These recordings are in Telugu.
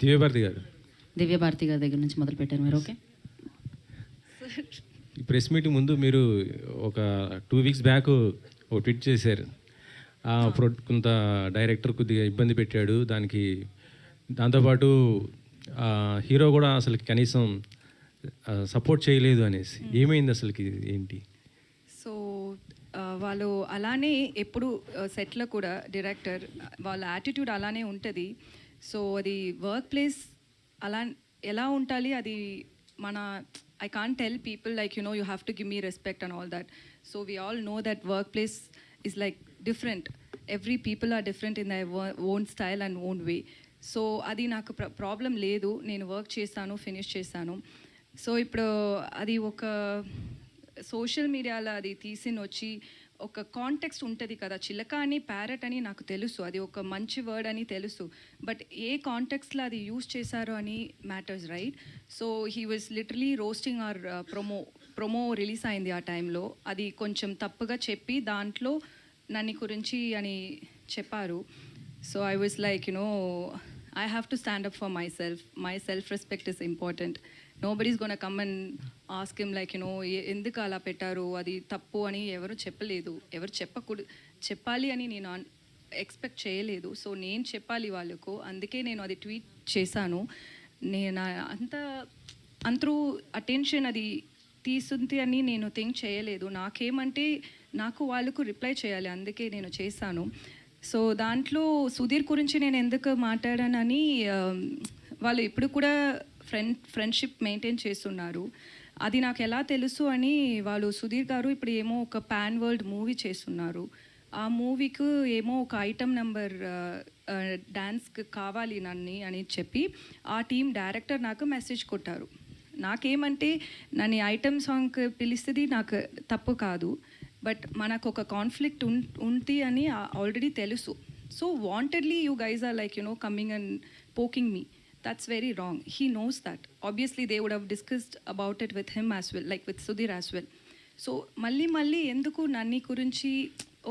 దివ్యభారతి గారు, దివ్యభారతి గారి దగ్గర నుంచి మొదలు పెట్టారు మీరు. ఓకే, ఈ ప్రెస్ మీటింగ్ ముందు మీరు ఒక 2 వీక్స్ బ్యాక్ ఒక ట్వీట్ చేశారు. కొంత డైరెక్టర్ కొద్దిగా ఇబ్బంది పెట్టాడు, దాంతోపాటు హీరో కూడా అసలు కనీసం సపోర్ట్ చేయలేదు అనేసి. ఏమైంది అసలుకి, ఏంటి? సో వాళ్ళు అలానే ఎప్పుడు సెట్లో కూడా డైరెక్టర్ వాళ్ళ యాటిట్యూడ్ అలానే ఉంటుంది. సో అది వర్క్ ప్లేస్ అలా ఎలా ఉండాలి, అది మన I can't tell people like, you know, you have to give me respect and all that. So we all know that workplace is like different. Every people are different in their own style and own way. So అది నాకు ప్రాబ్లం లేదు, నేను వర్క్ చేశాను, ఫినిష్ చేశాను. సో ఇప్పుడు అది ఒక సోషల్ మీడియాలో అది తీసిని వచ్చి ఒక కాంటెక్స్ట్ ఉంటుంది కదా, చిలక అని ప్యారెట్ అని నాకు తెలుసు, అది ఒక మంచి వర్డ్ అని తెలుసు, బట్ ఏ కాంటెక్స్ట్లో అది యూజ్ చేశారో అని matters, right? So he was literally roasting our promo release అయింది ఆ టైంలో, అది కొంచెం తప్పుగా చెప్పి దాంట్లో నన్ను గురించి అని చెప్పారు. So I was like, you no, I have to stand up for myself. My self-respect is important. Nobody's going to come and ask him like, you know, ఎందుకు అలా పెట్టారు, అది తప్పు అని ఎవరు చెప్పలేదు, ఎవరు చెప్పాలి అని నేను ఎక్స్పెక్ట్ చేయలేదు. సో నేను చెప్పాలి వాళ్ళకు, అందుకే నేను అది ట్వీట్ చేశాను. నేను అంతరూ అటెన్షన్ అది తీసుంది అని నేను థింక్ చేయలేదు. నాకేమంటే నాకు వాళ్ళకు రిప్లై చేయాలి, అందుకే నేను చేశాను. సో దాంట్లో సుధీర్ గురించి నేను ఎందుకు మాట్లాడానని, వాళ్ళు ఇప్పుడు కూడా ఫ్రెండ్షిప్ మెయింటైన్ చేస్తున్నారు. అది నాకు ఎలా తెలుసు అని, వాళ్ళు సుధీర్ గారు ఇప్పుడు ఏమో ఒక పాన్ వరల్డ్ మూవీ చేస్తున్నారు. ఆ మూవీకి ఏమో ఒక ఐటమ్ నెంబర్ డ్యాన్స్కి కావాలి నన్ను అని చెప్పి ఆ టీం డైరెక్టర్ నాకు మెసేజ్ కొట్టారు. నాకేమంటే నన్ను ఐటమ్ సాంగ్కి పిలిస్తుంది నాకు తప్పు కాదు, బట్ మనకు ఒక కాన్ఫ్లిక్ట్ ఉంది అని ఆల్రెడీ తెలుసు. So wantedly you guys are like, you know, coming and poking me. That's very wrong. He knows that. Obviously they would have discussed about it with him as well, like with Sudheer as well. So మళ్ళీ ఎందుకు నన్ను గురించి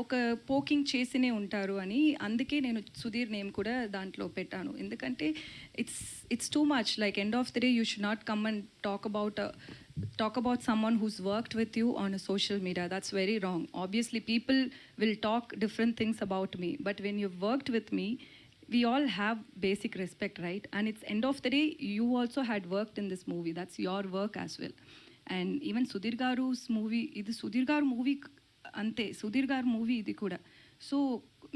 ఒక పోకింగ్ చేసినే ఉంటారు అని, అందుకే నేను సుధీర్ నేమ్ కూడా దాంట్లో పెట్టాను. ఎందుకంటే it's too much. Like end of the day you should not come and talk about someone who's worked with you on a social media. That's very wrong. Obviously people will talk different things about me, but when you've worked with me, we all have basic respect, right? And it's end of the day, you also had worked in this movie. That's your work as well. And even Sudhir Garu's movie, ఇది Sudhir Garu movie అంతే, Sudhir Garu movie ఇది కూడా. సో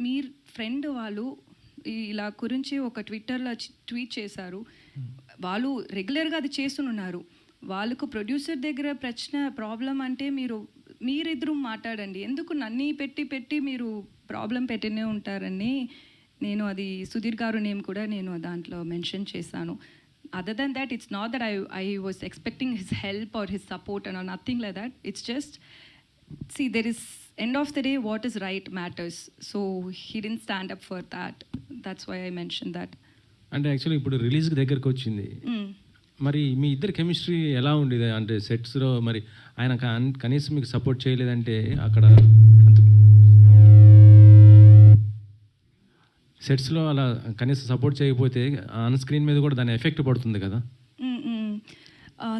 మీ ఫ్రెండ్ వాళ్ళు ఇలా గురించి ఒక ట్విట్టర్లో ట్వీట్ చేశారు. వాళ్ళు రెగ్యులర్గా అది చేస్తున్నారు. వాళ్ళకు ప్రొడ్యూసర్ దగ్గర ప్రాబ్లం అంటే మీరిద్దరూ మాట్లాడండి, ఎందుకు నన్ను పెట్టి మీరు ప్రాబ్లం పెట్టినే ఉంటారని నేను అది సుధీర్ గారు నేమ్ కూడా నేను దాంట్లో మెన్షన్ చేశాను. Other than that, it's not that I was expecting his help or his support and nothing like that. It's just see, there is end of the day what is right matters. So he didn't stand up for that. That's why I mentioned that. అంటే యాక్చువల్లీ ఇప్పుడు రిలీజ్ దగ్గరకు వచ్చింది, మరి మీ ఇద్దరు కెమిస్ట్రీ ఎలా ఉండేది? అంటే సెట్స్లో మరి ఆయన కనీసం మీకు సపోర్ట్ చేయలేదంటే, అక్కడ సెట్స్లో అలా కనీసం సపోర్ట్ చేయకపోతే ఆన్ స్క్రీన్ మీద కూడా దాని ఎఫెక్ట్ పడుతుంది కదా.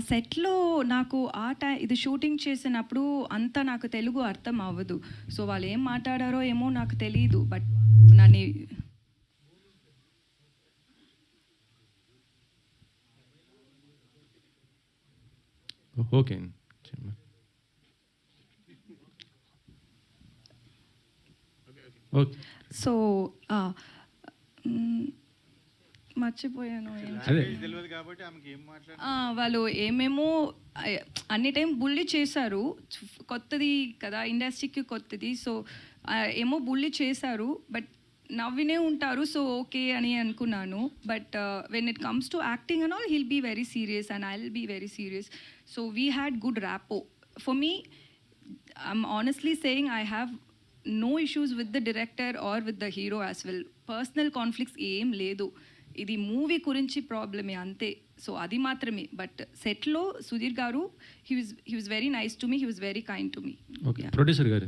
సెట్లో నాకు ఇది షూటింగ్ చేసినప్పుడు అంతా నాకు తెలుగు అర్థం అవ్వదు. సో వాళ్ళు ఏం మాట్లాడారో ఏమో నాకు తెలియదు, బట్ నన్ను ఓకే. సో మర్చిపోయాను. వాళ్ళు ఏమేమో అన్ని టైం బుల్లి చేశారు, కొత్తది కదా, ఇండస్ట్రీకి కొత్తది. సో ఏమో బుల్లి చేశారు, బట్ నవ్వినే ఉంటారు. సో ఓకే అని అనుకున్నాను. But when it comes to acting and all, he'll be very serious and I will be very serious. So we had good rapport. For me, I'm honestly saying, I have no issues with the director or with the hero as well. Personal conflicts ఏం లేదు, ఇది మూవీ గురించి ప్రాబ్లమే అంతే. సో అది మాత్రమే. బట్ సెట్లో సుధీర్ గారు, he was very nice to me, he was very kind to me. Producer గారు